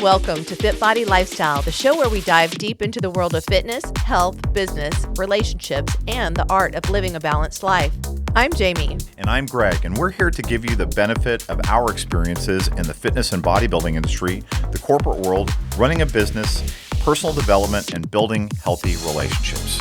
Welcome to FitBody Lifestyle, the show where we dive deep into the world of fitness, health, business, relationships, and the art of living a balanced life. I'm Jamie. And I'm Greg, and we're here to give you the benefit of our experiences in the fitness and bodybuilding industry, the corporate world, running a business, personal development, and building healthy relationships.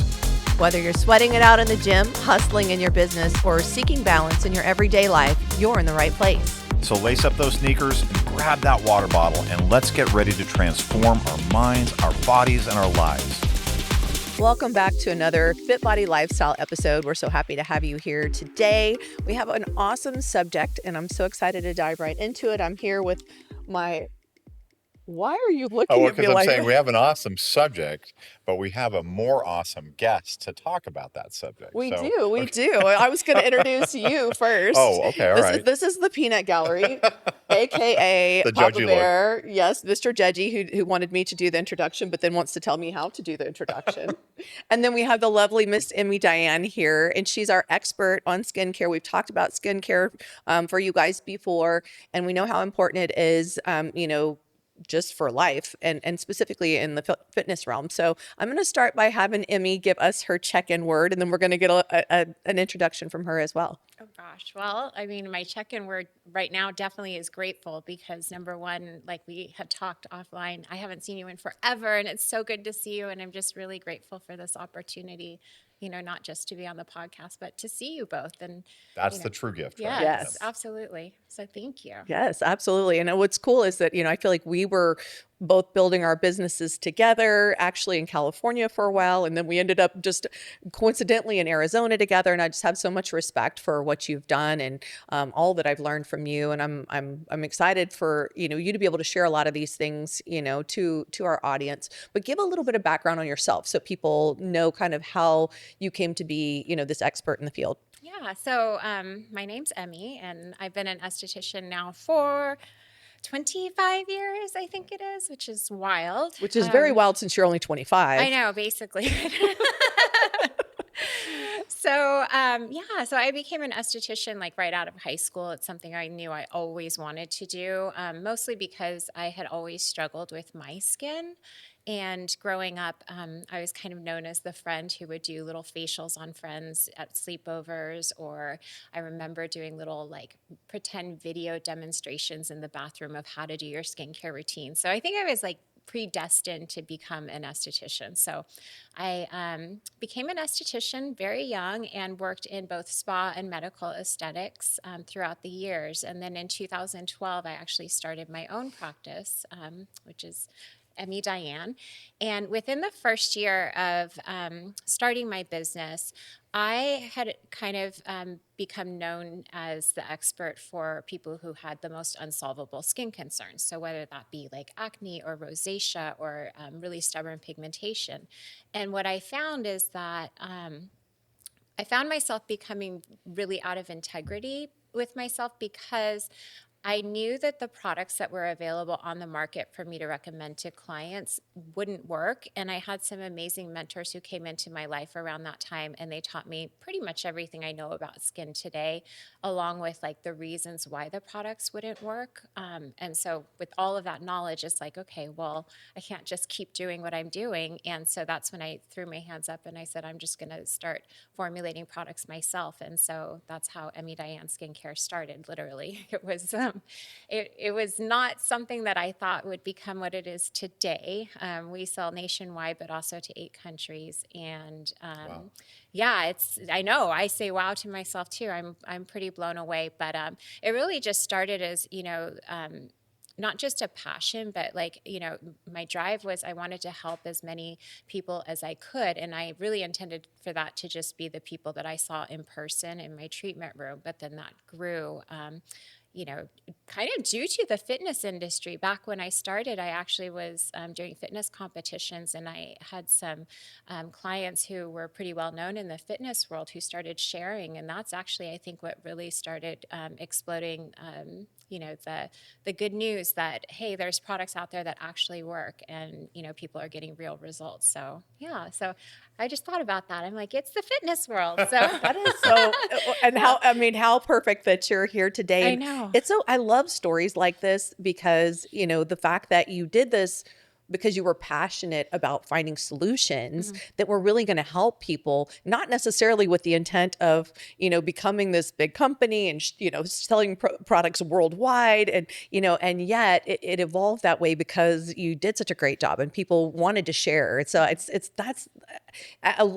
Whether you're sweating it out in the gym, hustling in your business, or seeking balance in your everyday life, you're in the right place. So lace up those sneakers and grab that water bottle, and let's get ready to transform our minds, our bodies, and our lives. Welcome back to another FitBody Lifestyle episode. We're so happy to have you here today. We have an awesome subject, and I'm so excited to dive right into it. I'm here with my... Why are you looking at me Because I'm like saying we have an awesome subject, but we have a more awesome guest to talk about that subject. We do. I was going to introduce you first. Oh, okay, all right. This is the Peanut Gallery, aka The Papa judgy Bear. Yes, Mr. Judgy, who wanted me to do the introduction, but then wants to tell me how to do the introduction. And then we have the lovely Miss Emme Diane here, and she's our expert on skincare. We've talked about skincare for you guys before, and we know how important it is, just for life and specifically in the fitness realm. So I'm going to start by having Emme give us her check-in word, and then we're going to get an introduction from her as well. Oh gosh. Well, I mean, my check-in word right now definitely is grateful because number one, like we had talked offline, I haven't seen you in forever and it's so good to see you. And I'm just really grateful for this opportunity, not just to be on the podcast, but to see you both. And That's the true gift, right? Yes, absolutely. So thank you. Yes, absolutely. And what's cool is that, I feel like we were both building our businesses together, actually in California for a while. And then we ended up just coincidentally in Arizona together. And I just have so much respect for what you've done and all that I've learned from you. And I'm excited for, you to be able to share a lot of these things, to our audience, but give a little bit of background on yourself so people know kind of how you came to be, this expert in the field. Yeah. So my name's Emme and I've been an esthetician now for 25 years, I think it is, which is wild. Which is very wild since you're only 25. I know, basically. So I became an esthetician like right out of high school. It's something I knew I always wanted to do, mostly because I had always struggled with my skin. And growing up, I was kind of known as the friend who would do little facials on friends at sleepovers, or I remember doing little like pretend video demonstrations in the bathroom of how to do your skincare routine. So I think I was like predestined to become an esthetician. So I became an esthetician very young and worked in both spa and medical aesthetics throughout the years. And then in 2012, I actually started my own practice, which is Emme Diane. And within the first year of starting my business, I had kind of become known as the expert for people who had the most unsolvable skin concerns. So whether that be like acne or rosacea or really stubborn pigmentation. And what I found is that I found myself becoming really out of integrity with myself because I knew that the products that were available on the market for me to recommend to clients wouldn't work. And I had some amazing mentors who came into my life around that time, and they taught me pretty much everything I know about skin today, along with like the reasons why the products wouldn't work. And so with all of that knowledge, it's like, okay, well, I can't just keep doing what I'm doing. And so that's when I threw my hands up and I said, I'm just going to start formulating products myself. And so that's how Emme Diane Skincare started, literally. It was not something that I thought would become what it is today. We sell nationwide, but also to 8 countries. And Wow. yeah, I know I say wow to myself too. I'm pretty blown away, but it really just started as, not just a passion, but like, my drive was I wanted to help as many people as I could. And I really intended for that to just be the people that I saw in person in my treatment room. But then that grew, kind of due to the fitness industry. Back when I started, I actually was doing fitness competitions, and I had some clients who were pretty well known in the fitness world who started sharing. And that's actually, I think, what really started exploding the good news that, hey, there's products out there that actually work, and people are getting real results. So yeah, so I just thought about that. I'm like, it's the fitness world. So That is so, and yeah, how, I mean, how perfect that you're here today. I And know. it's so, I love stories like this because, the fact that you did this because you were passionate about finding solutions Mhm. that were really going to help people, not necessarily with the intent of, becoming this big company and, selling products worldwide. And, and yet it evolved that way because you did such a great job and people wanted to share. And so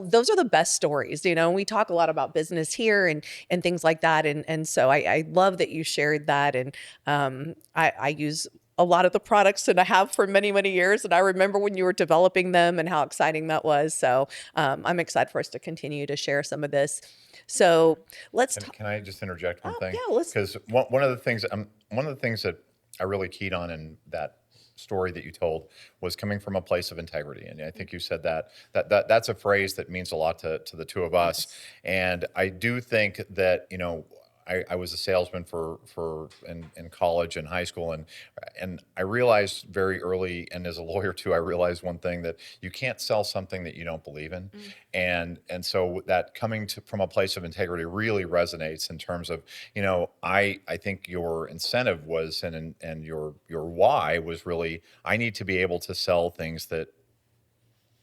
those are the best stories, and we talk a lot about business here and things like that. And so I love that you shared that. And I use a lot of the products and I have for many, many years. And I remember when you were developing them and how exciting that was. So I'm excited for us to continue to share some of this. So let's Can, talk. can I just interject one Oh, thing? yeah, let's. Because one of the things that I really keyed on in that story that you told was coming from a place of integrity, and I think you said that's a phrase that means a lot to the two of us. Yes. And I do think that I was a salesman in college and high school, and I realized very early, and as a lawyer too, I realized one thing, that you can't sell something that you don't believe in. Mm. And so that coming from a place of integrity really resonates in terms of, I think your incentive was, and your why was really, I need to be able to sell things that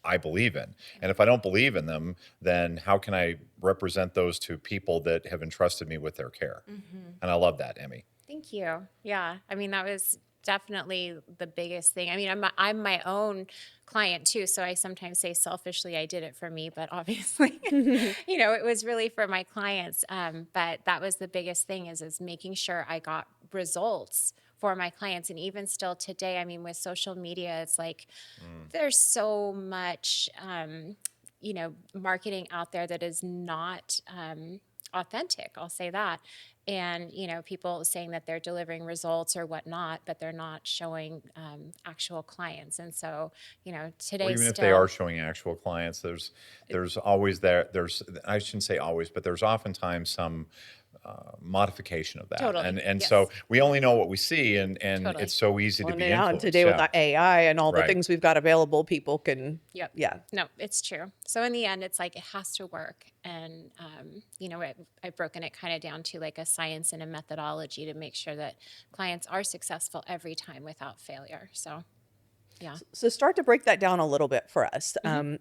I believe in. And if I don't believe in them, then how can I represent those to people that have entrusted me with their care? Mhm. And I love that, Emmy. Thank you. Yeah. I mean, that was definitely the biggest thing. I mean, I'm my own client too, so I sometimes say selfishly I did it for me, but obviously, it was really for my clients. But that was the biggest thing, is making sure I got results for my clients. And even still today, I mean, with social media, it's like Mm. there's so much marketing out there that is not authentic, I'll say that. And people saying that they're delivering results or whatnot, but they're not showing actual clients. And so Or today even if they are still. showing actual clients, there's always there. There's I shouldn't say always, but there's oftentimes some modification of that, Totally, and so yes, we only know what we see, and totally. it's so easy to Well, be now and influenced. today with Yeah, the AI and all the right. things we've got available, people can, Yep. yeah. No, it's true. So in the end, it's like it has to work. And, I've broken it kind of down to like a science and a methodology to make sure that clients are successful every time without failure. So, yeah. So start to break that down a little bit for us, Hmm.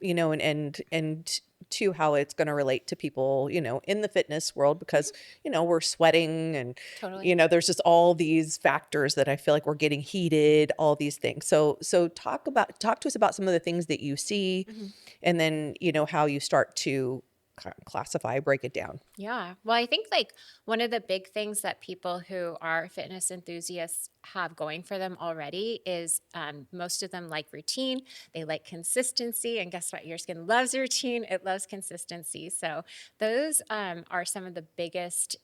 and to how it's going to relate to people, in the fitness world, because, we're sweating and, Totally. there's just all these factors that I feel like we're getting heated, all these things. So talk to us about some of the things that you see, Hmm. and then, how you start to classify, break it down. Yeah. Well, I think like one of the big things that people who are fitness enthusiasts have going for them already is most of them like routine. They like consistency. And guess what? Your skin loves routine, it loves consistency. So, those are some of the biggest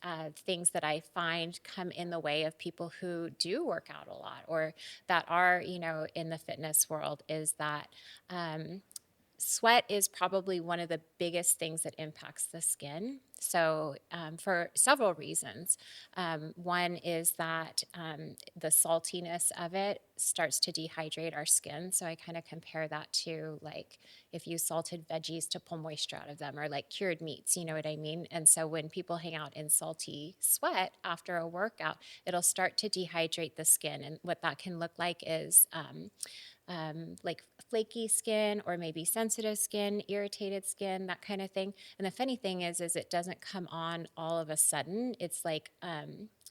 things that I find come in the way of people who do work out a lot or that are, in the fitness world, is that. Sweat is probably one of the biggest things that impacts the skin. So, for several reasons. One is that the saltiness of it starts to dehydrate our skin. So, I kind of compare that to like if you salted veggies to pull moisture out of them, or like cured meats, you know what I mean? And so, when people hang out in salty sweat after a workout, it'll start to dehydrate the skin. And what that can look like is like flaky skin or maybe sensitive skin, irritated skin, that kind of thing. And the funny thing is it doesn't come on all of a sudden. It's like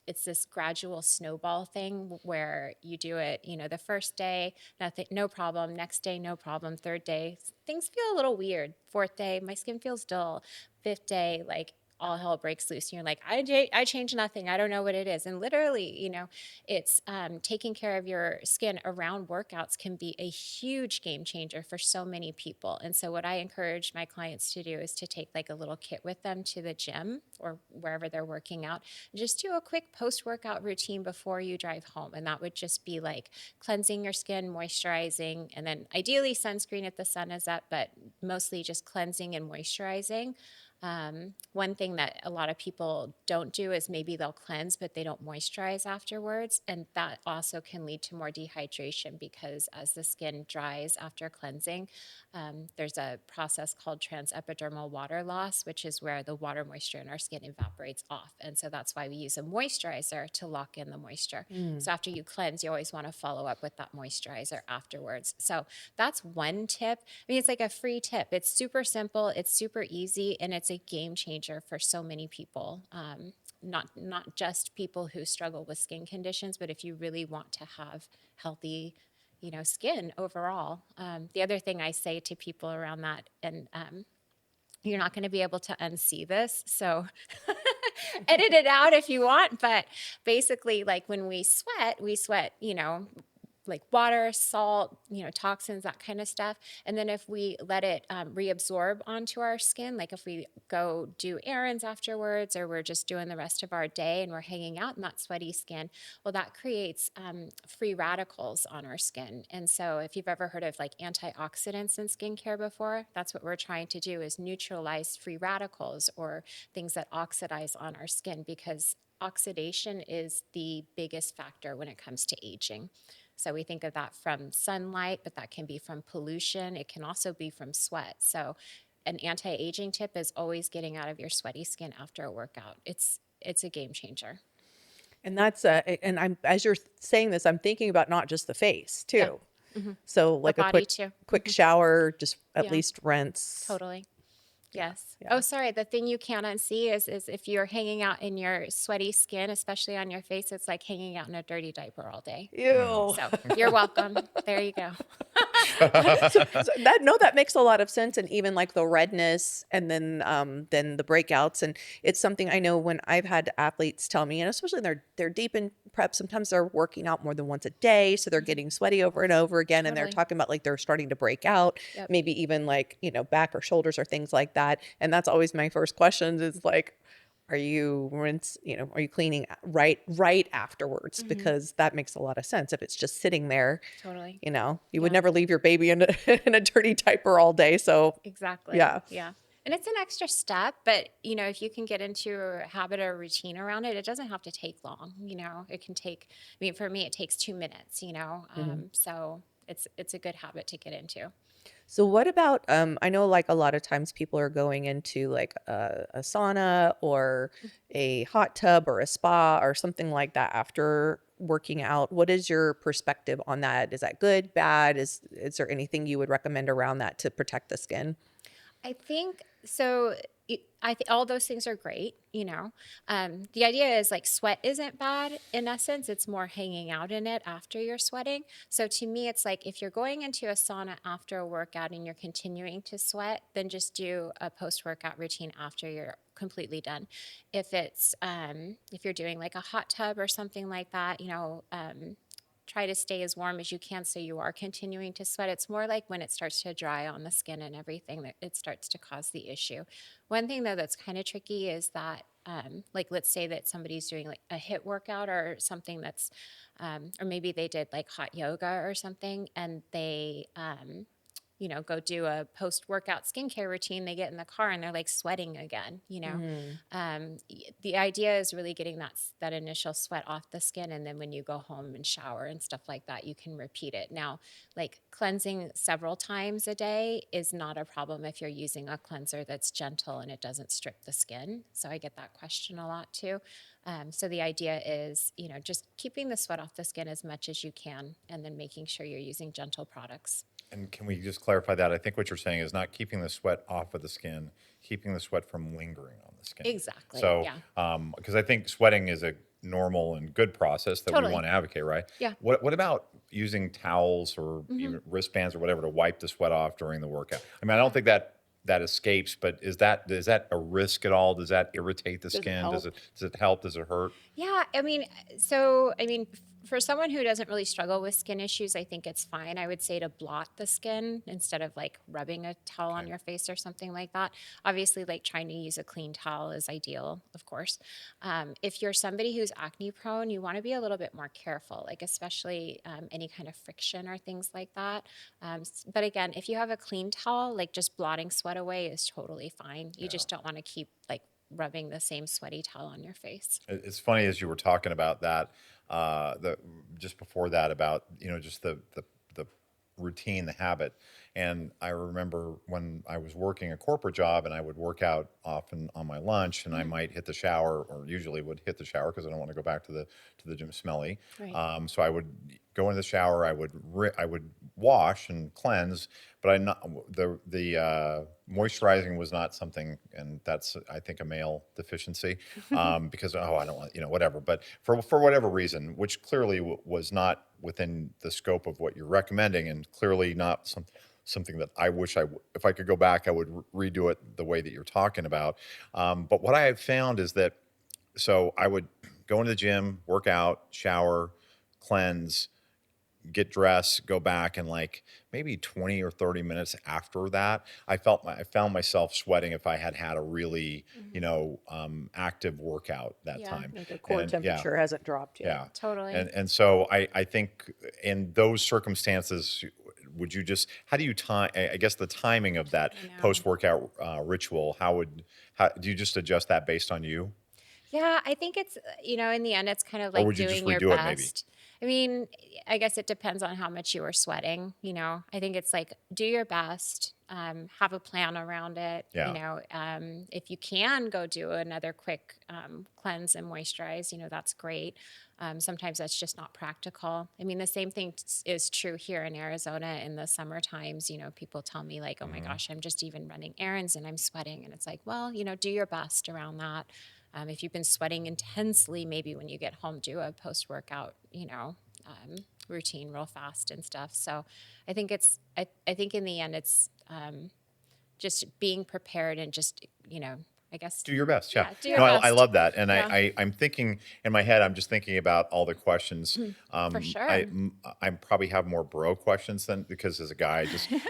it's this gradual snowball thing where you do it, the first day, nothing, no problem. Next day, no problem. Third day, things feel a little weird. Fourth day, my skin feels dull. Fifth day, like all hell breaks loose. And you're like, I changed nothing. I don't know what it is. And literally, it's taking care of your skin around workouts can be a huge game changer for so many people. And so, what I encourage my clients to do is to take like a little kit with them to the gym or wherever they're working out. Just do a quick post workout routine before you drive home. And that would just be like cleansing your skin, moisturizing, and then ideally sunscreen if the sun is up, but mostly just cleansing and moisturizing. One thing that a lot of people don't do is maybe they'll cleanse, but they don't moisturize afterwards. And that also can lead to more dehydration because as the skin dries after cleansing, there's a process called transepidermal water loss, which is where the water moisture in our skin evaporates off. And so that's why we use a moisturizer to lock in the moisture. Mm. So after you cleanse, you always want to follow up with that moisturizer afterwards. So that's one tip. I mean, it's like a free tip. It's super simple, it's super easy, and it's a game changer for so many people. Not just people who struggle with skin conditions, but if you really want to have healthy, skin overall. The other thing I say to people around that, and you're not going to be able to unsee this, so edit it out if you want. But basically, like when we sweat, like water, salt, toxins, that kind of stuff. And then if we let it reabsorb onto our skin, like if we go do errands afterwards or we're just doing the rest of our day and we're hanging out in that sweaty skin, well, that creates free radicals on our skin. And so if you've ever heard of like antioxidants in skincare before, that's what we're trying to do is neutralize free radicals or things that oxidize on our skin because oxidation is the biggest factor when it comes to aging. So we think of that from sunlight, but that can be from pollution. It can also be from sweat. So an anti-aging tip is always getting out of your sweaty skin after a workout. It's a game changer. And that's and I'm as you're saying this, I'm thinking about not just the face Yeah. too. So The like a body quick too. quick shower, just at Yeah, least rinse. totally. Yeah. Yes. Yeah. Oh, sorry. The thing you can't unsee is if you're hanging out in your sweaty skin, especially on your face, it's like hanging out in a dirty diaper all day. Ew. So you're welcome. There you go. So that no, that makes a lot of sense, and even like the redness, and then the breakouts, and it's something I know when I've had athletes tell me, and especially they're deep in prep. Sometimes they're working out more than once a day, so they're getting sweaty over and over again, and they're Totally. talking about like they're starting to break out, Yep. maybe even like back or shoulders or things like that. And that's always my first question is like, are you cleaning right afterwards? Because that makes a lot of sense. If it's just sitting there, Totally. you would Yeah. never leave your baby in in a dirty diaper all day. So Exactly. yeah. Yeah. And it's an extra step, but if you can get into a habit or routine around it, it doesn't have to take long. It can take, I mean, for me, it takes 2 minutes, Mhm. so it's a good habit to get into. So what about I know like a lot of times people are going into like a sauna or a hot tub or a spa or something like that after working out. What is your perspective on that? Is that good, bad? Is there anything you would recommend around that to protect the skin? I think so. I think all those things are great. The idea is like sweat isn't bad in essence. It's more hanging out in it after you're sweating. So to me, it's like if you're going into a sauna after a workout and you're continuing to sweat, then just do a post workout routine after you're completely done. If you're doing like a hot tub or something like that, try to stay as warm as you can so you are continuing to sweat. It's more like when it starts to dry on the skin and everything that it starts to cause the issue. One thing though that's kind of tricky is that like let's say that somebody's doing like a HIIT workout or something that's or maybe they did like hot yoga or something and they go do a post workout skincare routine, they get in the car and they're like sweating again, Mhm. the idea is really getting that initial sweat off the skin. And then when you go home and shower and stuff like that, you can repeat it. Now, like cleansing several times a day is not a problem if you're using a cleanser that's gentle and it doesn't strip the skin. So I get that question a lot too. So the idea is, just keeping the sweat off the skin as much as you can and then making sure you're using gentle products. And can we just clarify that? I think what you're saying is not keeping the sweat off of the skin, keeping the sweat from lingering on the skin. Exactly. So, Yeah. because I think sweating is a normal and good process that we Totally. want to advocate, right? Yeah. What about using towels or Hmm. even wristbands or whatever to wipe the sweat off during the workout? I mean, I don't Yeah. think that escapes, but is that a risk at all? Does that irritate the Does it skin? help? Does it help? Does it hurt? Yeah, I mean, for someone who doesn't really struggle with skin issues, I think it's fine. I would say to blot the skin instead of like rubbing a towel on Okay. your face or something like that. Obviously, like trying to use a clean towel is ideal, of course. If you're somebody who's acne prone, you want to be a little bit more careful, like especially any kind of friction or things like that. But again, if you have a clean towel, like just blotting sweat away is totally fine. You Yeah. just don't want to keep like rubbing the same sweaty towel on your face. It's funny as you were talking about that, the just before that about just the routine, the habit, and I remember when I was working a corporate job and I would work out often on my lunch, and I Mhm. might hit the shower, or usually would hit the shower because I don't want to go back to the gym smelly. Right. So I would go in the shower, I would wash and cleanse, but I not the moisturizing was not something, and that's I think a male deficiency, because I don't want whatever. But for whatever reason, which clearly was not within the scope of what you're recommending, and clearly not something that I wish if I could go back, I would redo it the way that you're talking about. But what I have found is that so I would go into the gym, work out, shower, cleanse, get dressed, go back, and like maybe 20 or 30 minutes after that, I found myself sweating if I had had a really, Mhm. active workout that Yeah, time. Like a core And yeah, temperature hasn't dropped yet. yeah. totally. And so I think in those circumstances, would you just how do you time? I guess the timing of that I know. post workout ritual. How do you just adjust that based on you, Yeah, I think it's, in the end, it's kind of or like would you just doing your redo it maybe? best. I mean, I guess it depends on how much you were sweating. I think it's like do your best, have a plan around it. Yeah. If you can go do another quick cleanse and moisturize, that's great. Sometimes that's just not practical. I mean, the same thing is true here in Arizona in the summer times. People tell me, like, oh my Hmm. gosh, I'm just even running errands and I'm sweating. And it's like, well, do your best around that. If you've been sweating intensely, maybe when you get home, do a post workout, routine real fast and stuff. So I think in the end, it's just being prepared and just, I guess, Do your best, yeah. yeah, do your No, I best. love that, and Yeah, I'm thinking in my head, I'm just thinking about all the questions. for sure. I probably have more bro questions than because as a guy,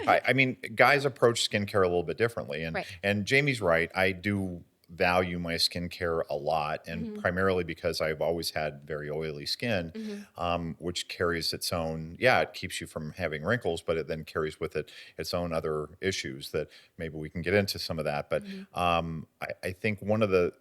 I mean, guys approach skincare a little bit differently, Right. and Jamie's right. I do value my skincare a lot, and Hmm. primarily because I've always had very oily skin, Hmm. which carries its own. Yeah, it keeps you from having wrinkles, but it then carries with it its own other issues that maybe we can get into some of that. But Hmm. I think one of the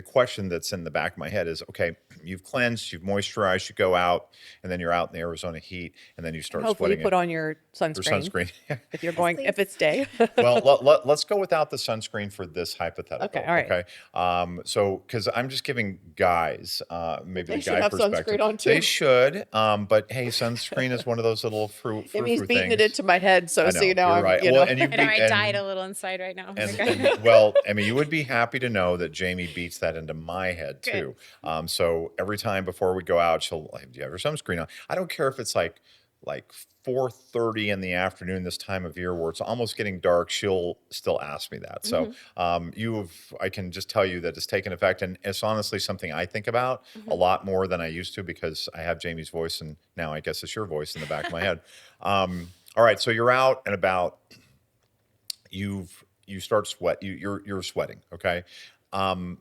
question that's in the back of my head is, okay, you've cleansed, you've moisturized, you go out, and then you're out in the Arizona heat, and then you And start hopefully you sweating put it on your through sunscreen sunscreen. if you're Yes, going if please. it's day. Well, let's go without the sunscreen for this Okay, hypothetical, all right. okay? So, because I'm just giving guys, Well, maybe the they should guy have perspective. sunscreen on They too. should, but hey, sunscreen is one of those little Emmy's frou-frou beating it things. into my head, so I see know now you're I'm, right. Well, and you I know be I died and a little inside right now. and well, I mean, you would be happy to know that Jamie beats that into my head Good. too. So every time before we go out, she'll like, "Do you have your sunscreen on?" I don't care if it's like 4:30 in the afternoon this time of year where it's almost getting dark. She'll still ask me that. So Hmm. I can just tell you that it's taken effect, and it's honestly something I think about a Hmm. lot more than I used to because I have Jamie's voice, and now I guess it's your voice in the back of my head. All right, so you're out and about, you start you're sweating, okay. um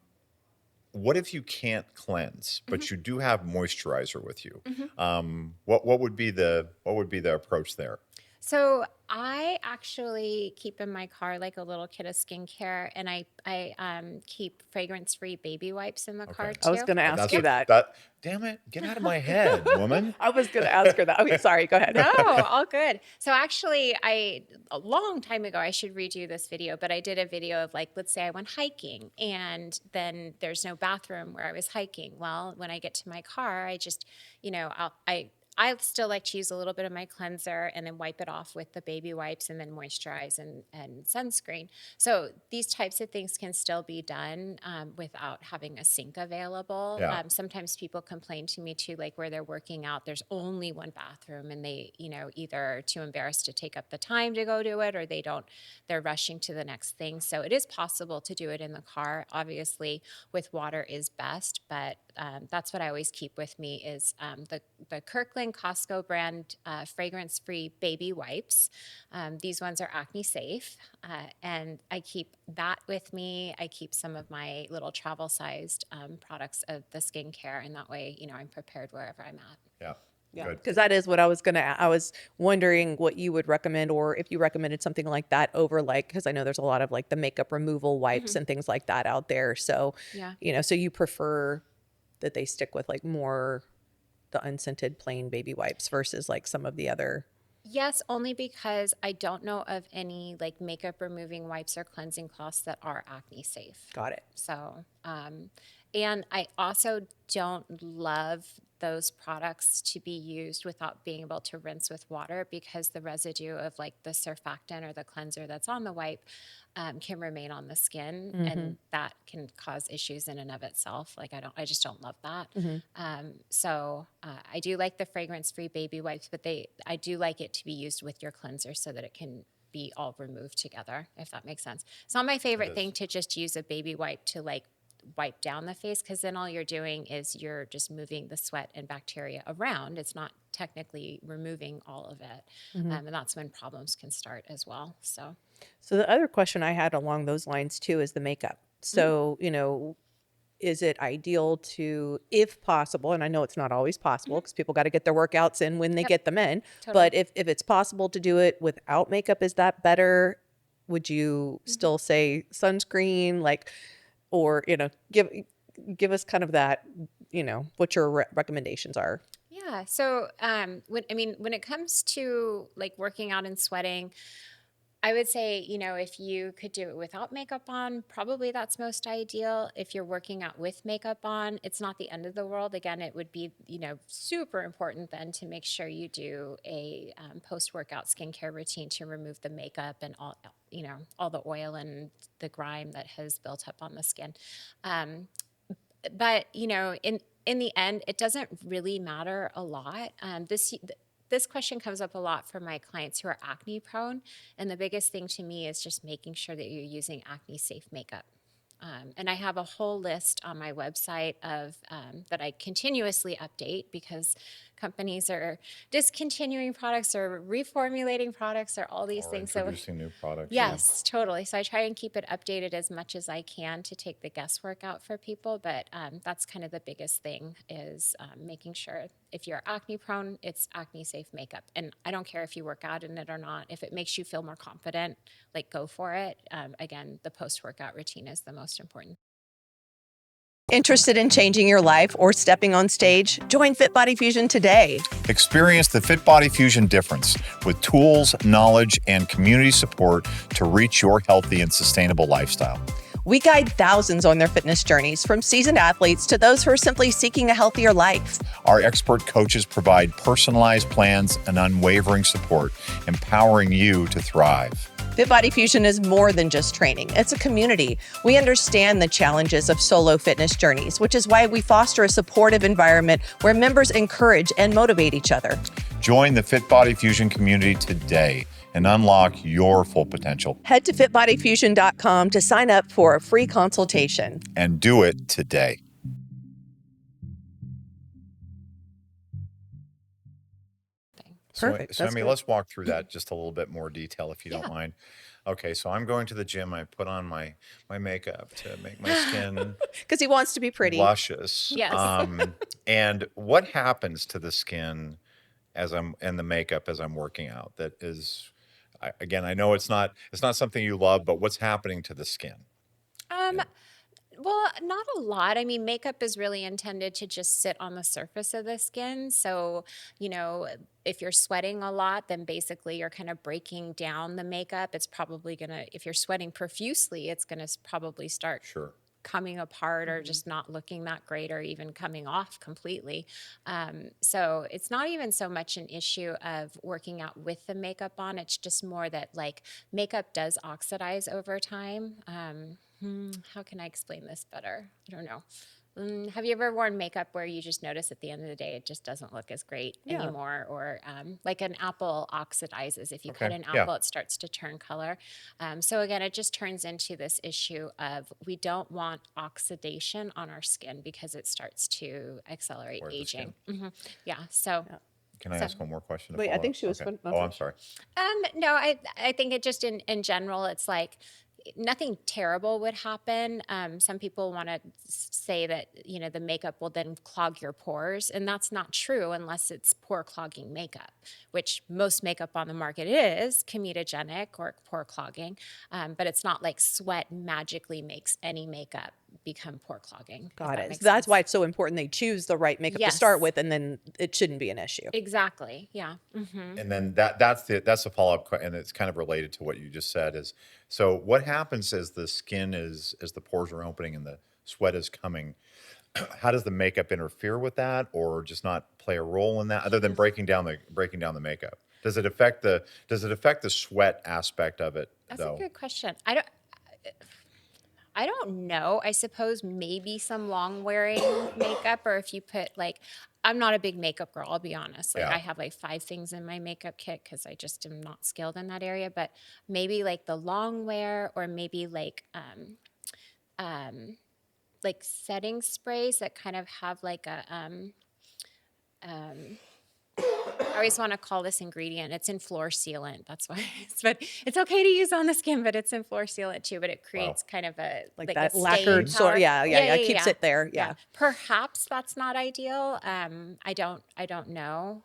what if you can't cleanse Hmm. but you do have moisturizer with you? Hmm. What would be the approach there? So I actually keep in my car like a little kit of skincare, and I keep fragrance free baby wipes in the Okay. car I was too. gonna ask That's you Yep. that. that damn it, get out of my head, woman. I was gonna ask her that. Okay, sorry, go ahead. No, all good. So actually, a long time ago, I should redo this video, but I did a video of like, let's say I went hiking and then there's no bathroom where I was hiking. Well, when I get to my car, I just, I I still like to use a little bit of my cleanser and then wipe it off with the baby wipes and then moisturize and sunscreen. So these types of things can still be done without having a sink available. Yeah. Sometimes people complain to me too, like where they're working out, there's only one bathroom and they, either are too embarrassed to take up the time to go do it or they're rushing to the next thing. So it is possible to do it in the car. Obviously, with water is best, but that's what I always keep with me is the Kirkland Costco brand fragrance-free baby wipes. These ones are acne safe, and I keep that with me. I keep some of my little travel-sized products of the skincare, and that way, I'm prepared wherever I'm at. Yeah. Yeah, Good. because that is what I was wondering what you would recommend, or if you recommended something like that over like, because I know there's a lot of like the makeup removal wipes and things like that out there. So, Yeah. so you prefer that they stick with like more the unscented plain baby wipes versus like some of the other. Yes, only because I don't know of any like makeup removing wipes or cleansing cloths that are acne safe. Got it. So, and I also don't love those products to be used without being able to rinse with water because the residue of like the surfactant or the cleanser that's on the wipe can remain on the skin, Mm-hmm. and that can cause issues in and of itself. Like I just don't love that. Mm-hmm. I do like the fragrance-free baby wipes, but I do like it to be used with your cleanser so that it can be all removed together, if that makes sense. It's not my favorite thing to just use a baby wipe to like wipe down the face because then all you're doing is you're just moving the sweat and bacteria around. It's not technically removing all of it. Mm-hmm. And that's when problems can start as well. So The other question I had along those lines too is the makeup. So, is it ideal to, if possible, and I know it's not always possible because people got to get their workouts in when they Yep, get them in, totally. but if it's possible to do it without makeup, is that better? Would you still say sunscreen, like, or, give us kind of that, what your recommendations are. Yeah. So, when it comes to like working out and sweating, I would say, if you could do it without makeup on, probably that's most ideal. If you're working out with makeup on, it's not the end of the world. Again, it would be, super important then to make sure you do a post-workout skincare routine to remove the makeup and all the oil and the grime that has built up on the skin. Um, but in the end, it doesn't really matter a lot. This question comes up a lot for my clients who are acne prone, and the biggest thing to me is just making sure that you're using acne safe makeup. And I have a whole list on my website of that I continuously update because companies are discontinuing products or reformulating products or all these Or things. So introducing new products. Yeah. yes, totally. So I try and keep it updated as much as I can to take the guesswork out for people. But that's kind of the biggest thing is making sure if you're acne prone, it's acne safe makeup. And I don't care if you work out in it or not. If it makes you feel more confident, like go for it. Again, the post workout routine is the most important. Interested in changing your life or stepping on stage? Join FitBody Fusion today. Experience the FitBody Fusion difference with tools, knowledge, and community support to reach your healthy and sustainable lifestyle. We guide thousands on their fitness journeys, from seasoned athletes to those who are simply seeking a healthier life. Our expert coaches provide personalized plans and unwavering support, empowering you to thrive. FitBody Fusion is more than just training. It's a community. We understand the challenges of solo fitness journeys, which is why we foster a supportive environment where members encourage and motivate each other. Join the FitBody Fusion community today and unlock your full potential. Head to fitbodyfusion.com to sign up for a free consultation. And do it today. Perfect. So That's I mean, good. let's walk through that just a little bit more detail, if you don't Yeah. mind. Okay, so I'm going to the gym. I put on my makeup to make my skin Because he wants to be pretty. luscious. Yes. And what happens to the skin as I'm and the makeup as I'm working out? That is, again, I know it's not something you love, but what's happening to the skin? Um, Well, not a lot. I mean, makeup is really intended to just sit on the surface of the skin. So, if you're sweating a lot, then basically you're kind of breaking down the makeup. It's probably going to, if you're sweating profusely, it's going to probably start Sure. coming apart or just not looking that great or even coming off completely. So it's not even so much an issue of working out with the makeup on. It's just more that like makeup does oxidize over time. How can I explain this better? I don't know. Have you ever worn makeup where you just notice at the end of the day it just doesn't look as great Yeah. anymore? Or like an apple oxidizes. If you cut Okay. an Yeah. apple, it starts to turn color. So again, it just turns into this issue of we don't want oxidation on our skin because it starts to accelerate Or the skin. aging. Yeah. So, Yeah. Can I so ask one more question to Wait, I follow think up? she was Okay. fin- no, Oh, I'm finish. sorry. no, I think it just in general, it's like nothing terrible would happen. Some people want to say that, you know, the makeup will then clog your pores, and that's not true unless it's pore clogging makeup, which most makeup on the market is comedogenic or pore clogging. But it's not like sweat magically makes any makeup become pore clogging, if Got that it. So makes that's why sense. it's so important they choose the right makeup to start Yes, with, and then it shouldn't be an issue. exactly. Yeah. And then that's the follow-up and it's kind of related to what you just said is, so what happens as the skin is as the pores are opening and the sweat is coming, how does the makeup interfere with that or just not play a role in that other than breaking down the makeup? Does it affect the sweat aspect of it That's a though? good question. I don't know. I suppose maybe some long wearing makeup, or if you put like, I'm not a big makeup girl, I'll be honest. Like, I Yeah. have like 5 things in my makeup kit because I just am not skilled in that area. But maybe like the long wear, or maybe like setting sprays that kind of have like um, I always want to call this ingredient. It's in floor sealant. That's why but it's okay to use on the skin, but it's in floor sealant too. But it Wow. creates kind of a Like like a that staying lacquered Sheen? sort. power. Yeah, yeah, Yeah, yeah. yeah, Keeps yeah. it there. Yeah. Yeah. Perhaps that's not ideal. I don't know.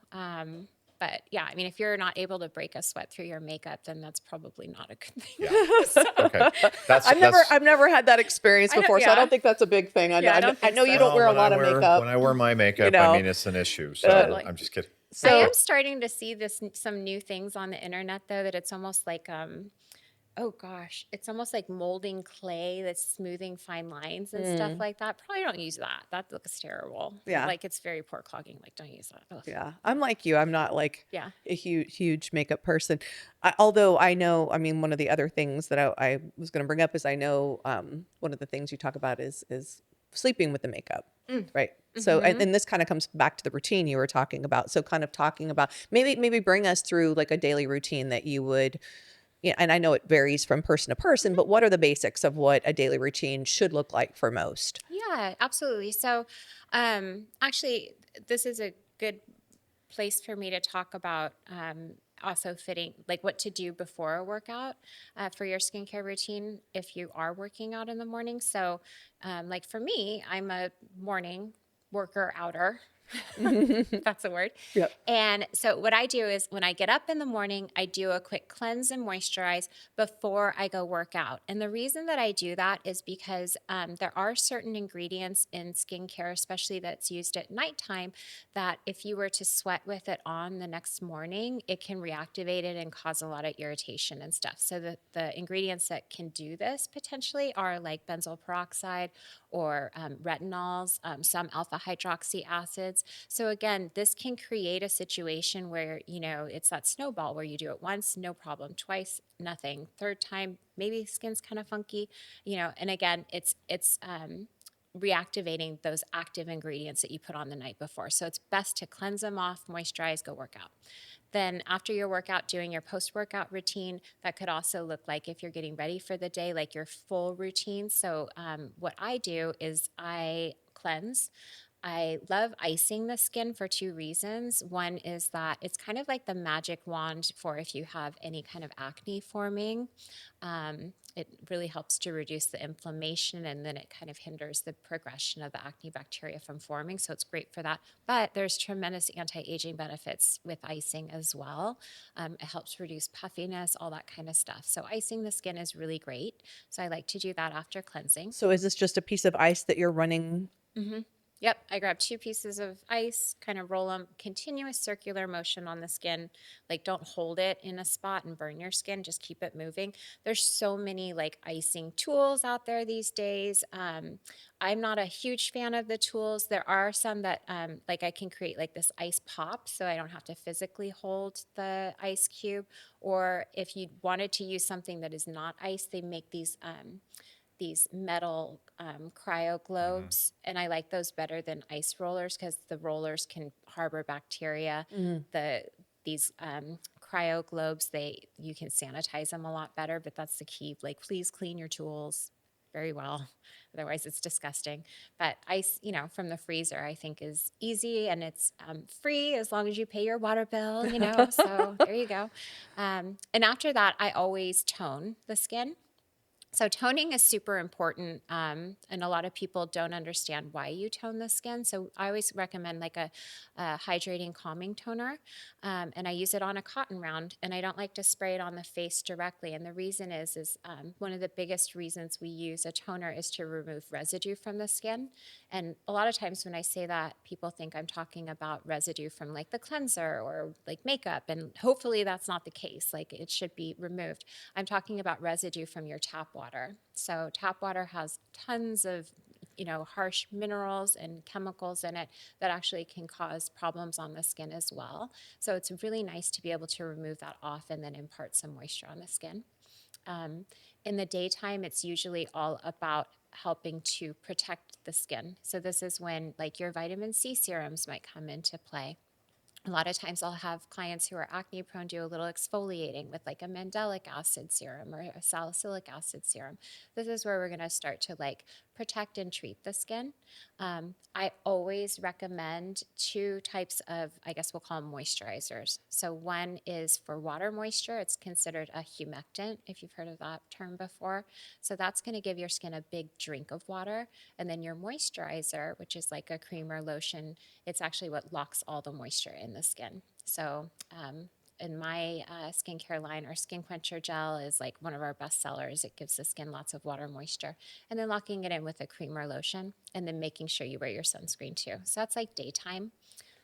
But yeah, I mean, if you're not able to break a sweat through your makeup, then that's probably not a good thing. Yeah. So, Okay. That's I've never that's I've never had that experience I don't. before, so I Yeah, don't think that's a big thing. yeah, I don't I think know you so. don't well, wear a when I lot of wear when makeup, I wear my you makeup, I know. mean it's an issue. Uh, So Totally. I'm just kidding. I am so starting to see some new things on the internet though, that it's almost like oh gosh, it's almost like molding clay that's smoothing fine lines and stuff mm, like that. Probably don't use that. That looks terrible. yeah. Like it's very pore clogging. Like don't use that. Ugh. Yeah, I'm like you. I'm not like Yeah. a huge makeup person. Although I know, I mean, one of the other things that I was going to bring up is I know one of the things you talk about is sleeping with the makeup, Mm. right? So, Mm-hmm. and this kind of comes back to the routine you were talking about. So, kind of talking about maybe bring us through like a daily routine that you would, yeah. And I know it varies from person to person, but what are the basics of what a daily routine should look like for most? Yeah, absolutely. So, actually, this is a good place for me to talk about also fitting like what to do before a workout for your skincare routine if you are working out in the morning. So, like for me, I'm a morning worker outer. If that's a word. Yep. And so what I do is when I get up in the morning, I do a quick cleanse and moisturize before I go work out. And the reason that I do that is because there are certain ingredients in skincare, especially that's used at nighttime, that if you were to sweat with it on the next morning, it can reactivate it and cause a lot of irritation and stuff. So the ingredients that can do this potentially are like benzoyl peroxide or retinols, some alpha hydroxy acids. So again, this can create a situation where, you know, it's that snowball where you do it once, no problem, twice, nothing, third time, maybe skin's kind of funky, you know, and again, it's reactivating those active ingredients that you put on the night before. So it's best to cleanse them off, moisturize, go work out. Then after your workout, doing your post-workout routine, that could also look like if you're getting ready for the day, like your full routine. So what I do is I cleanse. I love icing the skin for two reasons. One is that it's kind of like the magic wand for if you have any kind of acne forming. It really helps to reduce the inflammation, and then it kind of hinders the progression of the acne bacteria from forming. So it's great for that. But there's tremendous anti-aging benefits with icing as well. It helps reduce puffiness, all that kind of stuff. So icing the skin is really great. So I like to do that after cleansing. So, is this just a piece of ice that you're running? Mm-hmm. Yep, I grab 2 pieces of ice, kind of roll them, continuous circular motion on the skin. Like, don't hold it in a spot and burn your skin, just keep it moving. There's so many like icing tools out there these days. I'm not a huge fan of the tools. There are some that, like, I can create like this ice pop so I don't have to physically hold the ice cube. Or if you wanted to use something that is not ice, they make these metal cryo Mhm. globes, and I like those better than ice rollers because the rollers can harbor bacteria. Mhm. The these cryo globes, they you can sanitize them a lot better, but that's the key. Like, please clean your tools very well, otherwise it's disgusting. But ice, from the freezer, I think is easy and it's free as long as you pay your water bill. So there you go. And after that, I always tone the skin. So toning is super important, and a lot of people don't understand why you tone the skin. So I always recommend like a hydrating calming toner, and I use it on a cotton round. And I don't like to spray it on the face directly. And the reason is one of the biggest reasons we use a toner is to remove residue from the skin. And a lot of times when I say that, people think I'm talking about residue from like the cleanser or like makeup, and hopefully that's not the case. Like, it should be removed. I'm talking about residue from your tap water. So tap water has tons of harsh minerals and chemicals in it that actually can cause problems on the skin as well. So it's really nice to be able to remove that off and then impart some moisture on the skin. Um, in the daytime, it's usually all about helping to protect the skin. So this is when like your vitamin C serums might come into play. A lot of times I'll have clients who are acne prone do a little exfoliating with like a mandelic acid serum or a salicylic acid serum. This is where we're going to start to like protect and treat the skin. I always recommend 2 types of, I guess we'll call them moisturizers. So one is for water moisture. It's considered a humectant, if you've heard of that term before. So that's going to give your skin a big drink of water. And then your moisturizer, which is like a cream or lotion, it's actually what locks all the moisture in the skin. So, in my skincare line, our Skin Quencher Gel is like one of our best sellers. It gives the skin lots of water moisture. And then locking it in with a cream or lotion, and then making sure you wear your sunscreen too. So that's like daytime.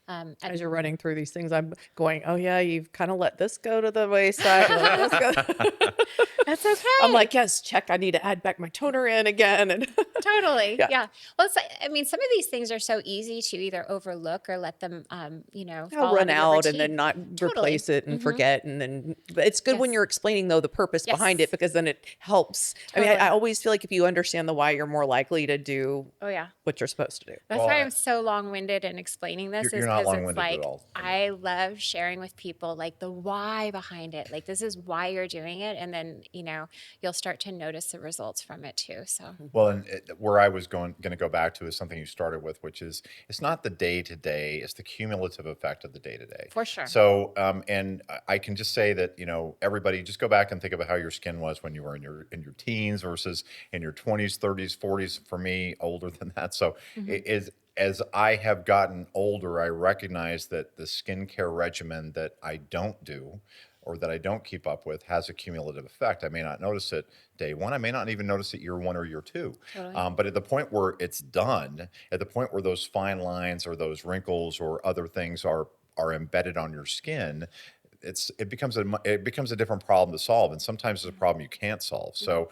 At As you're running through these things, I'm going, "Oh, yeah, you've kinda let this go to the wayside, let this go." That's I'm okay. like, "Yes, check, I need to add back my toner in again," and Totally. yeah. Yeah. Well, I mean, some of these things are so easy to either overlook or let them, I'll fall run out of your out and routine. then not Totally. replace it and Hmm. forget, and then but it's good when Yes. you're explaining, though, the purpose behind it Yes. because then it helps. I mean, I Totally. always feel like if you understand the why, you're more likely to do Oh, yeah. what you're supposed to do. That's Well, why I'm so long-winded in explaining this, is you're not because it's long-winded at like all. I mean, I love sharing with people like the why behind it. Like, this is why you're doing it, and then, you'll start to notice the results from it too. So, well, and where I was going to go back to is something you started with, which is it's not the day to day; it's the cumulative effect of the day to day. for sure. So, and I can just say that everybody just go back and think about how your skin was when you were in your teens versus in your 20s, 30s, 40s. For me, older than that. So, Mhm. it is as I have gotten older, I recognize that the skincare regimen that I don't do or that I don't keep up with has a cumulative effect. I may not notice it day one. I may not even notice it year one or year two. Totally. But at the point where it's done, at the point where those fine lines or those wrinkles or other things are embedded on your skin, it becomes a different problem to solve, and sometimes it's a Mhm. problem you can't solve. Mhm. So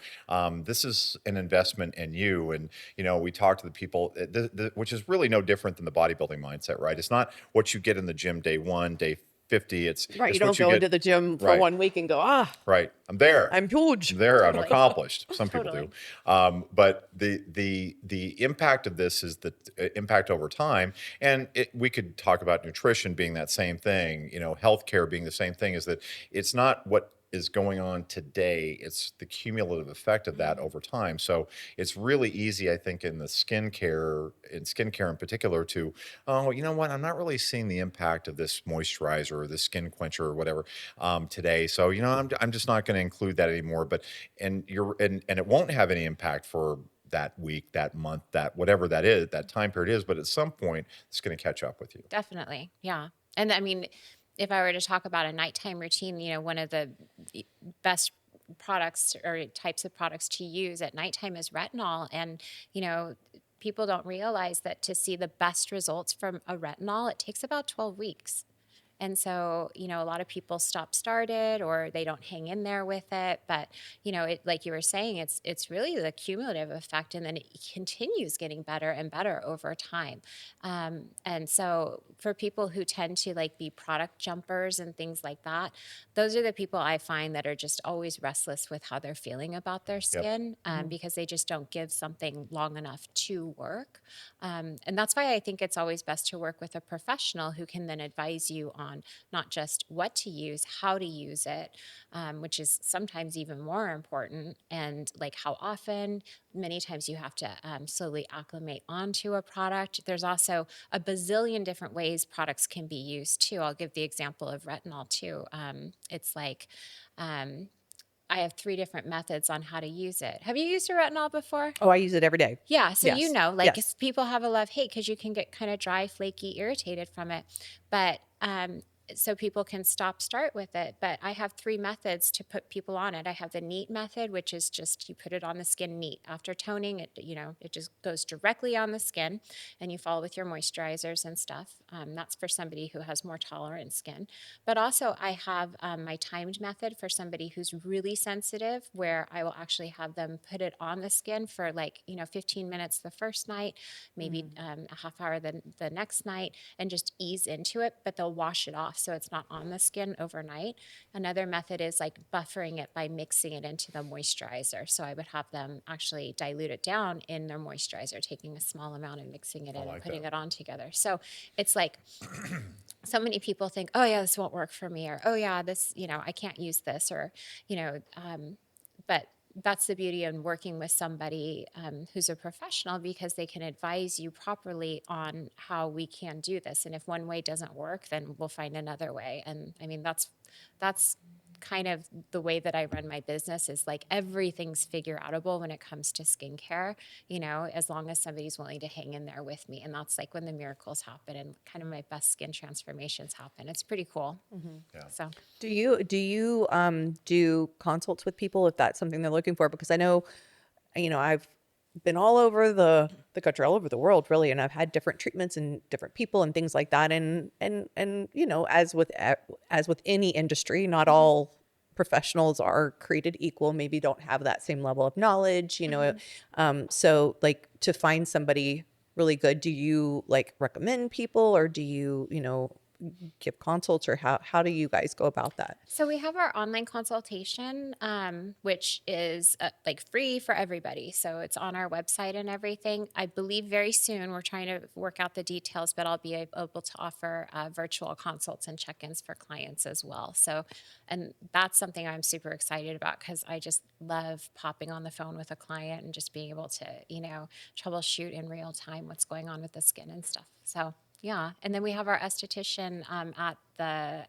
this is an investment in you, and we talk to the people, which is really no different than the bodybuilding mindset, right? It's not what you get in the gym day one, day 50. It's Right, you it's don't what you go get into the gym for right. 1 week and go, "Ah, Right. I'm there. I'm huge." I'm there. I'm Totally. accomplished. Some people do. Totally. But the impact of this is the impact over time. And we could talk about nutrition being that same thing, healthcare being the same thing, is that it's not what is going on today. It's the cumulative effect of that Mhm. over time. So it's really easy, I think, in skincare in particular to, oh, you know what? I'm not really seeing the impact of this moisturizer or this skin quencher or whatever today. So I'm just not going to include that anymore. But and it won't have any impact for that week, that month, that whatever that is, that time period is. But at some point, it's going to catch up with you. Definitely. Yeah. And I mean, if I were to talk about a nighttime routine, one of the e- best products or types of products to use at nighttime is retinol. And, people don't realize that to see the best results from a retinol, it takes about 12 weeks. And so, a lot of people stop started or they don't hang in there with it. But, it, like you were saying, it's really the cumulative effect. And then it continues getting better and better over time. And so for people who tend to like be product jumpers and things like that, those are the people I find that are just always restless with how they're feeling about their Yep. skin because they just don't give something long enough to work. And that's why I think it's always best to work with a professional who can then advise you on not just what to use, how to use it, which is sometimes even more important, and like how often. Many times you have to slowly acclimate onto a product. There's also a bazillion different ways products can be used too. I'll give the example of retinol too. It's like, I have 3 different methods on how to use it. Have you used a retinol before? Oh, I use it every day. Yeah, so Yes. like Yes. people have a love-hate because you can get kind of dry, flaky, irritated from it. But so people can stop start with it. But I have 3 methods to put people on it. I have the neat method, which is just you put it on the skin neat. After toning, it just goes directly on the skin, and you follow with your moisturizers and stuff. That's for somebody who has more tolerant skin. But also, I have my timed method for somebody who's really sensitive, where I will actually have them put it on the skin for 15 minutes the first night, maybe a half hour the next night, and just ease into it. But they'll wash it off so it's not on the skin overnight. Another method is like buffering it by mixing it into the moisturizer. So I would have them actually dilute it down in their moisturizer, taking a small amount and mixing it I in and like putting that. it on together. So it's like so many people think, oh yeah, this won't work for me, or oh yeah, this, I can't use this, or, but that's the beauty in working with somebody who's a professional, because they can advise you properly on how we can do this. And if one way doesn't work, then we'll find another way. And I mean, that's kind of the way that I run my business, is like everything's figure outable when it comes to skincare, as long as somebody's willing to hang in there with me. And that's like when the miracles happen and kind of my best skin transformations happen. It's pretty cool. Yeah. So Do you do consults with people if that's something they're looking for? Because I know, I've been all over the country, all over the world, really, and I've had different treatments and different people and things like that. And as with any industry, not all professionals are created equal. Maybe don't have that same level of knowledge. So like to find somebody really good, do you like recommend people, or do you give consults, or how do you guys go about that? So we have our online consultation, which is like free for everybody. So it's on our website and everything. I believe very soon, we're trying to work out the details, but I'll be able to offer virtual consults and check-ins for clients as well. So, and that's something I'm super excited about, because I just love popping on the phone with a client and just being able to, troubleshoot in real time what's going on with the skin and stuff. So yeah. And then we have our esthetician at the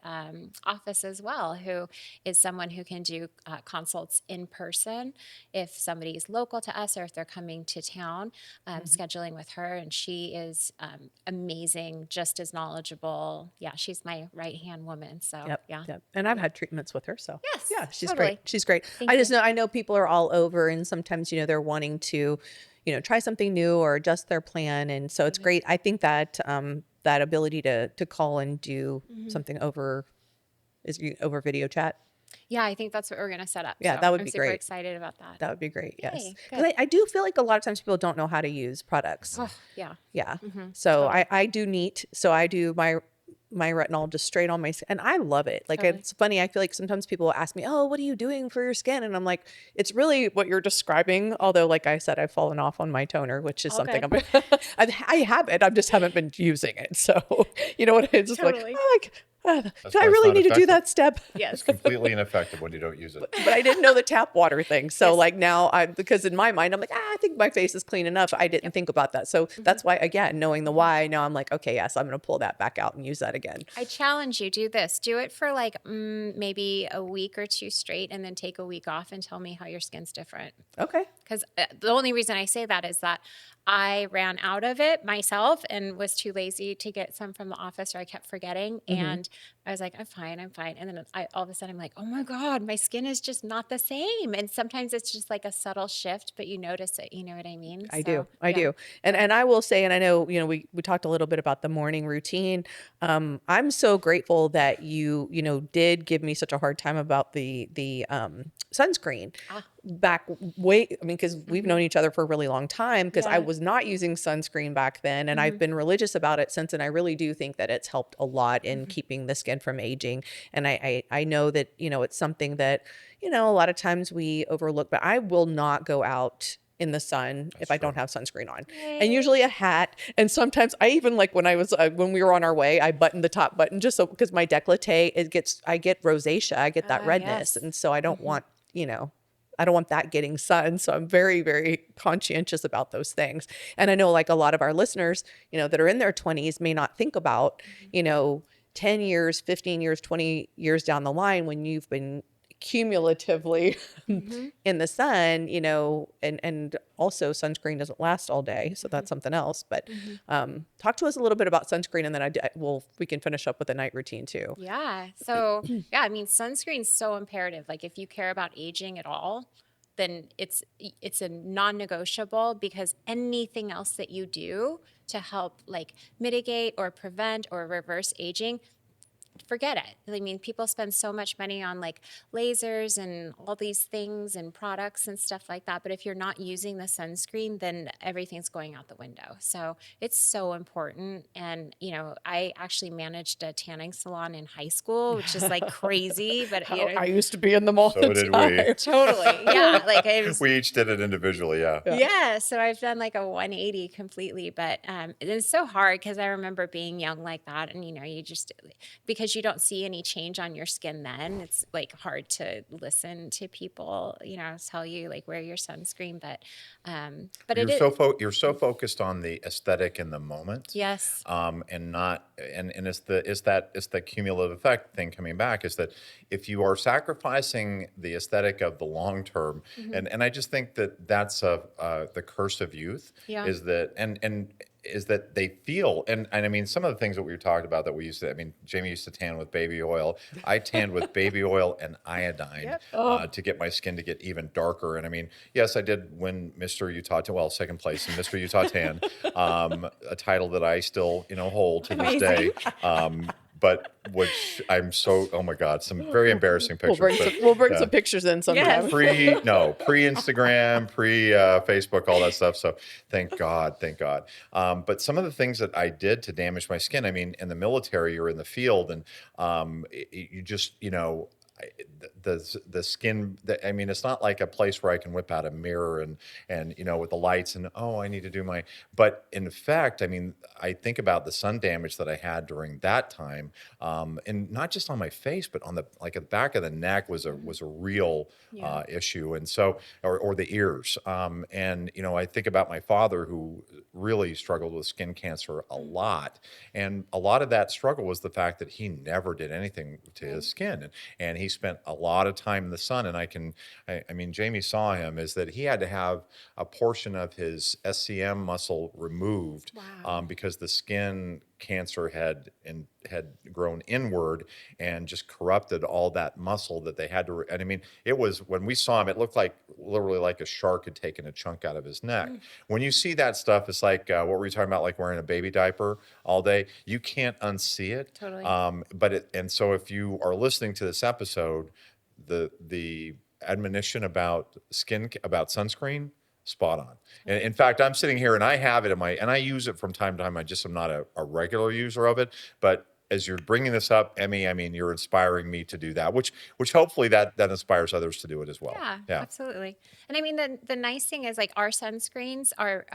office as well, who is someone who can do consults in person if somebody's local to us, or if they're coming to town, scheduling with her. And she is amazing, just as knowledgeable. Yeah, she's my right-hand woman. So Yep. yeah. Yep. And I've had treatments with her. So Yes, yeah, she's great. totally. She's great. Thank I just you. know, I know people are all over, and sometimes, they're wanting to, try something new or adjust their plan. And so it's great. I think that, that ability to call and do something over video chat. Yeah, I think that's what we're going to set up. Yeah, So that would I'm be super great. excited about that. That would be great. Yes. Yay, Because good. I do feel like a lot of times people don't know how to use products. Oh, yeah. Yeah. So Totally. I do neat. So I do my retinol just straight on my skin, and I love it. Like, Totally. it's funny. I feel like sometimes people ask me, "Oh, what are you doing for your skin?" And I'm like, it's really what you're describing. Although, like I said, I've fallen off on my toner, which is All something good. I have it. I just haven't been using it. So, it's just like, Totally. oh, like, That's do I why it's really not need to do effective. that step? Yes. It's completely ineffective when you don't use it. But I didn't know the tap water thing. So Yes. like now because in my mind, I'm like, I think my face is clean enough. I didn't think about that. So that's why, again, knowing the why, now I'm like, okay, yes, I'm going to pull that back out and use that again. I challenge you, do this. Do it for like maybe a week or 2 straight, and then take a week off and tell me how your skin's different. Okay. Because the only reason I say that is that I ran out of it myself and was too lazy to get some from the office, or I kept forgetting. And I was like, I'm fine, I'm fine. And then all of a sudden I'm like, oh my God, my skin is just not the same. And sometimes it's just like a subtle shift, but you notice it. You know what I mean? I do. So I yeah, do. yeah. And I will say, and I know, we talked a little bit about the morning routine. I'm so grateful that did give me such a hard time about the sunscreen Ah, back way. I mean, because we've known hmm, each other for a really long time, because I yeah. was not using sunscreen back then, and I've Hmm, been religious about it since, and I really do think that it's helped a lot in hmm. keeping the skin from aging. And I know that, it's something that, a lot of times we overlook, but I will not go out in the sun That's if I don't true. have sunscreen on. And Yay. usually a hat. And sometimes I even, like, when we were on our way, I buttoned the top button just so, because my décolleté, I get rosacea, I get that Ah, redness. yes. And so I don't Hmm. want, I don't want that getting sun. So I'm very, very conscientious about those things. And I know, like, a lot of our listeners, that are in their 20s may not think about, Hmm. 10 years, 15 years, 20 years down the line, when you've been cumulatively Hmm. in the sun, and also sunscreen doesn't last all day. So that's something else. But Hmm. talk to us a little bit about sunscreen, and then we can finish up with a night routine too. Yeah. So, yeah, I mean, sunscreen's so imperative. Like if you care about aging at all, then it's a non-negotiable, because anything else that you do to help like mitigate or prevent or reverse aging, forget it. I mean, people spend so much money on like lasers and all these things and products and stuff like that. But if you're not using the sunscreen, then everything's going out the window. So it's so important. And, I actually managed a tanning salon in high school, which is like crazy, but How I used to be in them all the So did we. time. totally. Yeah. Like it was, We each did it individually. Yeah. Yeah. yeah, so I've done like a 180 completely, but it's so hard because I remember being young like that, and you just, because you don't see any change on your skin, then it's like hard to listen to people, tell you like wear your sunscreen, but it is. You're so focused on the aesthetic in the moment, Yes. and not and it's the cumulative effect thing coming back, is that if you are sacrificing the aesthetic of the long term, Hmm. and I just think that that's the curse of youth, Yeah. is that and is that they feel, and I mean, some of the things that we talked about that we used to, I mean, Jamie used to tan with baby oil. I tanned with baby oil and iodine, Yep. Oh, to get my skin to get even darker. And I mean, yes, I did win Mr. Utah, well, second place in Mr. Utah Tan, a title that I still, hold to this Amazing. day. But which I'm so, oh my God, some very embarrassing pictures, but we'll bring yeah. some pictures in Yeah, sometime. Yes. pre Instagram, pre Facebook, all that stuff. So thank God, thank God. But some of the things that I did to damage my skin, I mean, in the military or in the field, and you just, the skin. I mean, it's not like a place where I can whip out a mirror and with the lights and, oh, I need to do my. But in fact, I mean, I think about the sun damage that I had during that time, and not just on my face, but on the, like, at the back of the neck was a Mhm. real Yeah. issue. And so, or the ears. And I think about my father, who really struggled with skin cancer a Mm. lot, and a lot of that struggle was the fact that he never did anything to his Right. skin, and he spent a lot of time in the sun. And I mean, Jamie saw him, is that he had to have a portion of his SCM muscle removed, Wow. because the skin cancer had grown inward and just corrupted all that muscle that they had to. And I mean, it was, when we saw him, it looked like literally like a shark had taken a chunk out of his neck. Mm. When you see that stuff, it's like, what were you talking about? Like wearing a baby diaper all day. You can't unsee it. Totally. And so if you are listening to this episode, the admonition about about sunscreen, spot on. And in fact, I'm sitting here and I have it and I use it from time to time. I just am not a regular user of it. But as you're bringing this up, Emmy, I mean, you're inspiring me to do that, which hopefully that inspires others to do it as well. Yeah, Yeah. absolutely. And I mean, the nice thing is like our sunscreens are,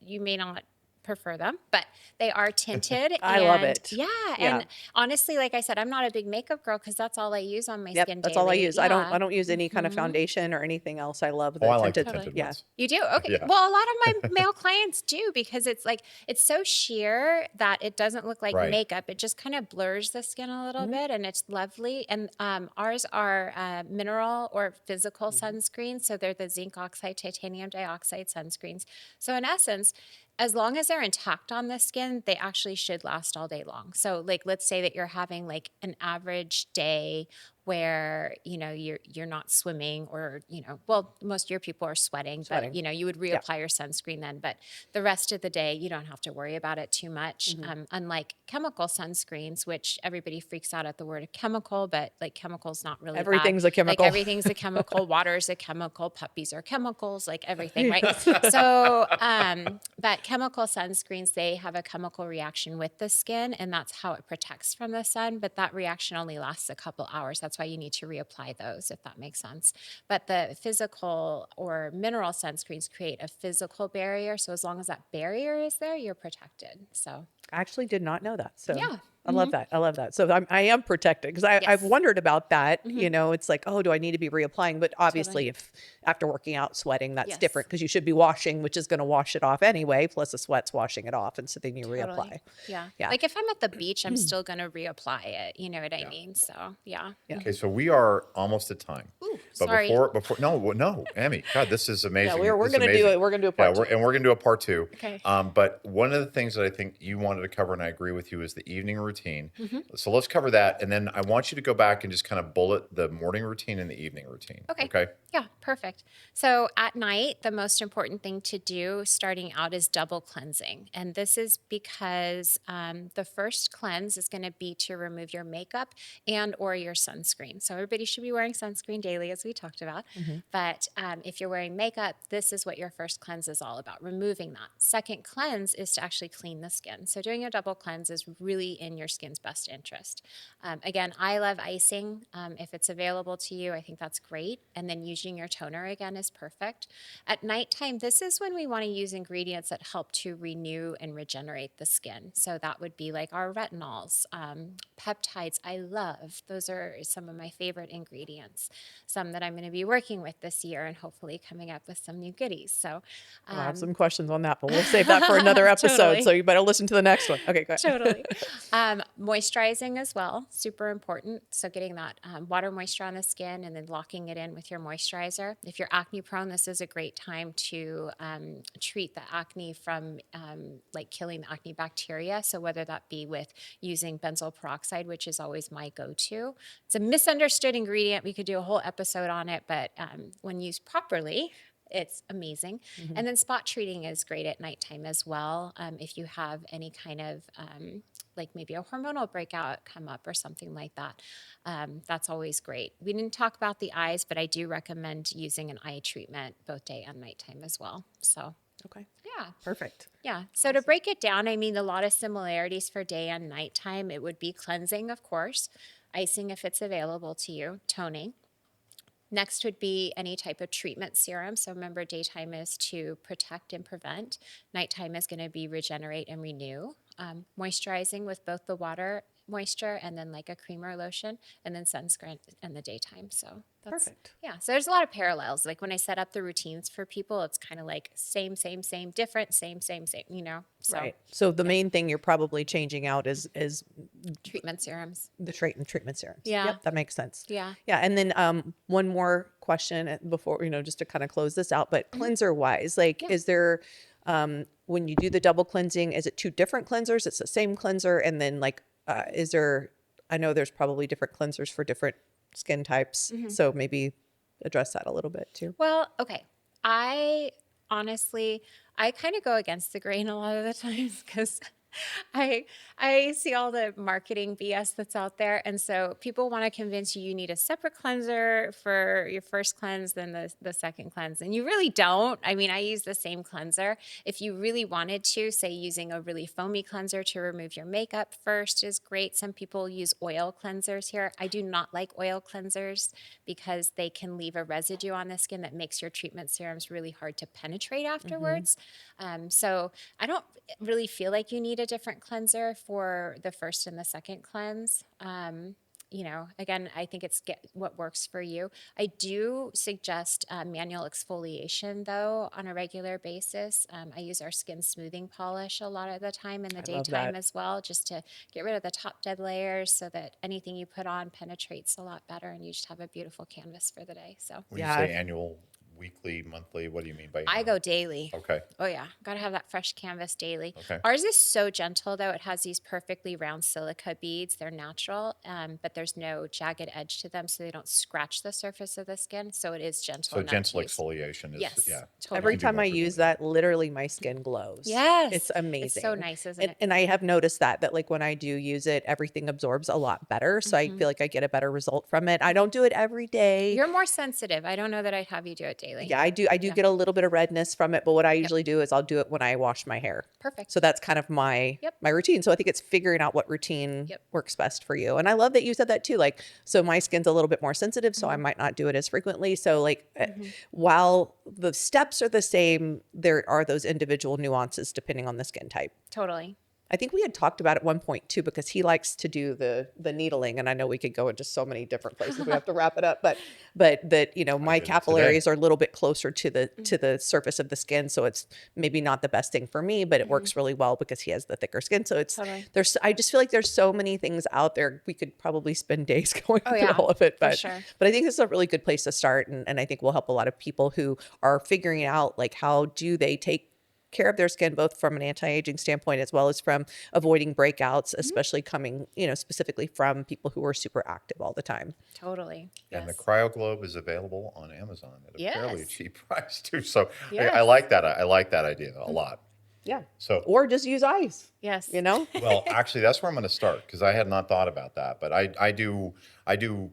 you may not prefer them, but they are tinted. I love And it. yeah, Yeah. and honestly, like I said, I'm not a big makeup girl because that's all I use on my Yep, skin that's all I daily. use. I Yeah. don't use any kind of Hmm. foundation or anything else. I love Oh, the I like the tinted. Totally. tinted Yeah. ones. You do? Okay. Yeah. Well, a lot of my male clients do, because it's like it's so sheer that it doesn't look like Right. makeup. It just kind of blurs the skin a little Mhm. bit, and it's lovely. And ours are mineral or physical Mhm. sunscreens, so they're the zinc oxide titanium dioxide sunscreens. So in essence, as long as they're intact on the skin, they actually should last all day long. So like let's say that you're having like an average day where, you're not swimming or, well, most of your people are sweating, but Sweating. you would Yeah. reapply your sunscreen then, but the rest of the day you don't have to worry about it too much. Unlike chemical sunscreens, which everybody freaks out at the word chemical, but like chemical's not really bad. Everything's a Like chemical. everything's a chemical, water's a chemical, puppies are chemicals, like everything, right? So, but chemical sunscreens, they have a chemical reaction with the skin, and that's how it protects from the sun. But that reaction only lasts a couple hours. That's why you need to reapply those, if that makes sense. But the physical or mineral sunscreens create a physical barrier. So as long as that barrier is there, you're protected. So, I actually did not know that. So yeah. I love that. I love that. So I am protected because I've Yes. wondered about that. It's like, oh, do I need to be reapplying? But obviously, Totally. if after working out, sweating, that's Yes. different because you should be washing, which is going to wash it off anyway. Plus the sweat's washing it off. And so then you Totally. reapply. Yeah. Yeah. Like if I'm at the beach, I'm still going to reapply it. You know what I mean? So, yeah. Yeah. Okay, so we are almost at time. Ooh, But sorry. before no, Emmy, God, this is amazing. we're This is gonna do amazing. it. We're gonna do a Yeah, part two. we're gonna do a part two. Okay. But one of the things that I think you wanted to cover, and I agree with you, is the evening routine. Mm-hmm. So let's cover that, and then I want you to go back and just kind of bullet the morning routine and the evening routine. Okay. Okay. Yeah, perfect. So at night, the most important thing to do starting out is double cleansing. And this is because the first cleanse is going to be to remove your makeup and or your sunscreen. So everybody should be wearing sunscreen daily, as we talked about. But if you're wearing makeup, this is what your first cleanse is all about, removing that. Second cleanse is to actually clean the skin. So doing a double cleanse is really in your skin's best interest. Again, I love icing. If it's available to you, I think that's great. And then using your toner again is perfect. At nighttime, this is when we want to use ingredients that help to renew and regenerate the skin. So that would be like our retinols, peptides. I love those are some of my favorite ingredients. Some that I'm going to be working with this year and hopefully coming up with some new goodies. So I have some questions on that, but we'll save that for another episode. Totally. So you better listen to the next one. Okay, go ahead. Totally. Moisturizing as well, super important. So getting that water moisture on the skin and then locking it in with your moisturizer. If you're acne prone, this is a great time to treat the acne from like killing the acne bacteria. So whether that be with using benzoyl peroxide, which is always my go-to. It's a misunderstood ingredient. We could do a whole episode on it, but when used properly, it's amazing. And then spot treating is great at nighttime as well. If you have any kind of like maybe a hormonal breakout come up or something like that, that's always great. We didn't talk about the eyes, but I do recommend using an eye treatment both day and nighttime as well. So Okay, yeah. perfect. Yeah. So to break it down, I mean, a lot of similarities for day and nighttime. It would be cleansing, of course, icing if it's available to you, toning. Next would be any type of treatment serum. So remember, daytime is to protect and prevent. Nighttime is going to be regenerate and renew. Moisturizing with both the water moisture and then like a cream or lotion, and then sunscreen in the daytime. So that's Perfect. yeah. So there's a lot of parallels. Like when I set up the routines for people, it's kind of like same, different, same, So Right. So the main thing you're probably changing out is treatment serums. the treatment serums. Yeah. Yep, that makes sense. Yeah. Yeah, and then one more question before just to kind of close this out, but cleanser wise, like Yeah. is there when you do the double cleansing, is it two different cleansers? It's the same cleanser, and then like is there? I know there's probably different cleansers for different skin types, so maybe address that a little bit too. Well, okay. I honestly, I kind of go against the grain a lot of the times because I see all the marketing BS that's out there, and so people want to convince you you need a separate cleanser for your first cleanse than the second cleanse, and you really don't. I mean, I use the same cleanser. If you really wanted to, say using a really foamy cleanser to remove your makeup first is great. Some people use oil cleansers here. I do not like oil cleansers because they can leave a residue on the skin that makes your treatment serums really hard to penetrate afterwards. So I don't really feel like you need a different cleanser for the first and the second cleanse. Again, I think it's what works for you. I do suggest manual exfoliation though on a regular basis. I use our skin smoothing polish a lot of the time in the love daytime that. as well, just to get rid of the top dead layers so that anything you put on penetrates a lot better and you just have a beautiful canvas for the day. So When you Yeah, say annual, weekly, monthly? What do you mean by I go daily. Okay. Oh yeah, gotta have that fresh canvas daily. Okay. Ours is so gentle though; it has these perfectly round silica beads. They're natural, but there's no jagged edge to them, so they don't scratch the surface of the skin. So it is gentle So enough gentle to use. exfoliation is, Yes, yeah. Every totally. can be time more I use frequently. that, literally my skin glows. It's Yes, amazing. it's so nice, isn't And, it? and I have noticed that like when I do use it, everything absorbs a lot better. So I feel like I get a better result from it. I don't do it every day. You're more sensitive. I don't know that I'd have you do it daily. Yeah, I do. I do Yeah. get a little bit of redness from it, but what I Yep. usually do is I'll do it when I wash my hair. Perfect. So that's kind of my Yep. my routine. So I think it's figuring out what routine Yep. works best for you. And I love that you said that too. Like, so my skin's a little bit more sensitive, so I Mm-hmm. might not do it as frequently. So like, while the steps are the same, there are those individual nuances depending on the skin type. Totally. I think we had talked about at one point too, because he likes to do the needling, and I know we could go into so many different places. We have to wrap it up, but that my did it capillaries are a little bit closer to the surface of the skin, so it's maybe not the best thing for me, but it works really well because he has the thicker skin. So it's Totally. I just feel like there's so many things out there. We could probably spend days going Oh, through yeah, all of it, for but sure. but I think this is a really good place to start, and I think will help a lot of people who are figuring out like how do they take care of their skin both from an anti-aging standpoint as well as from avoiding breakouts, especially coming, specifically from people who are super active all the time. Totally. And the Yes. Cryo Globe is available on Amazon at a fairly Yes. cheap price too. So I Yes. like that. I like that idea a lot. Yeah. So, Or just use ice, Yes. well, actually, that's where I'm going to start because I had not thought about that. But I do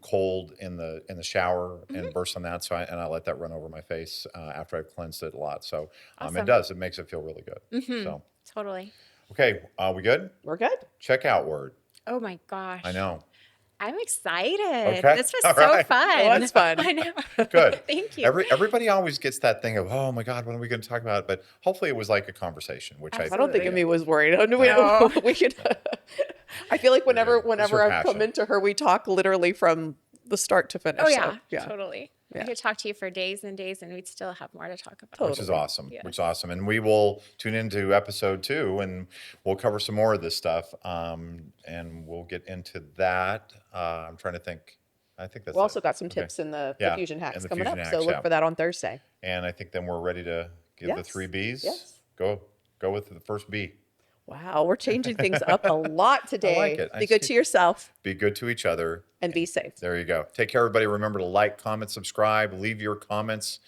cold in the shower and burst on that. So I let that run over my face after I've cleansed it a lot. So Awesome. it makes it feel really good. So Totally. okay, we good? We're good. Checkout word. Oh my gosh. I know. I'm excited. Okay. This was All so right. fun. Well, that's fun. I know. Good. Thank you. Everybody always gets that thing of, oh my God, when are we going to talk about it? But hopefully it was like a conversation, which I don't think Absolutely. Emme was worried. No. No. We could. I feel like whenever It's her I come passion. into her, we talk literally from the start to finish. Oh So, yeah, totally. Yeah. I could talk to you for days and days, and we'd still have more to talk about. Totally. which is awesome. Yes. Which is awesome. And we will tune into episode 2 and we'll cover some more of this stuff. And we'll get into that. I'm trying to think. I think that's We've also it. got some Okay. tips in the Yeah, Fusion Hacks and the coming Fusion up. Hacks, So look yeah. for that on Thursday. And I think then we're ready to give the Yes. 3 Bs. Yes. Go with the first B. Wow, we're changing things up a lot today. it. I Be good see. to yourself Be good to each other. and be safe. There you go. Take care, everybody. Remember to like, comment, subscribe, leave your comments.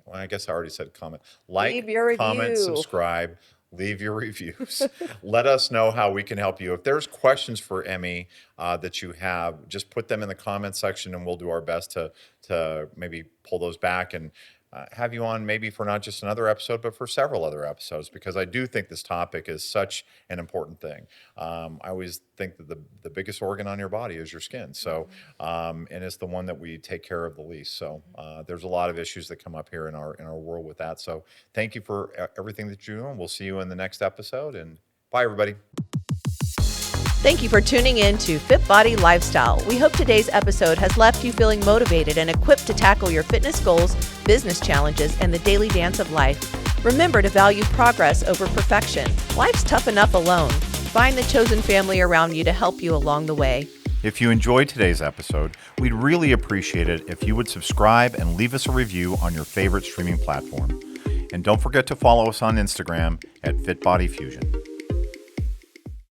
Well, I guess I already said comment. Like, Leave your comment, review. subscribe, leave your reviews. Let us know how we can help you. If there's questions for Emme that you have, just put them in the comment section and we'll do our best to maybe pull those back and have you on maybe for not just another episode, but for several other episodes, because I do think this topic is such an important thing. I always think that the biggest organ on your body is your skin. So, and it's the one that we take care of the least. So there's a lot of issues that come up here in our world with that. So thank you for everything that you're doing. We'll see you in the next episode, and bye, everybody. Thank you for tuning in to FitBody Lifestyle. We hope today's episode has left you feeling motivated and equipped to tackle your fitness goals, business challenges, and the daily dance of life. Remember to value progress over perfection. Life's tough enough alone. Find the chosen family around you to help you along the way. If you enjoyed today's episode, we'd really appreciate it if you would subscribe and leave us a review on your favorite streaming platform. And don't forget to follow us on Instagram at FitBody Fusion.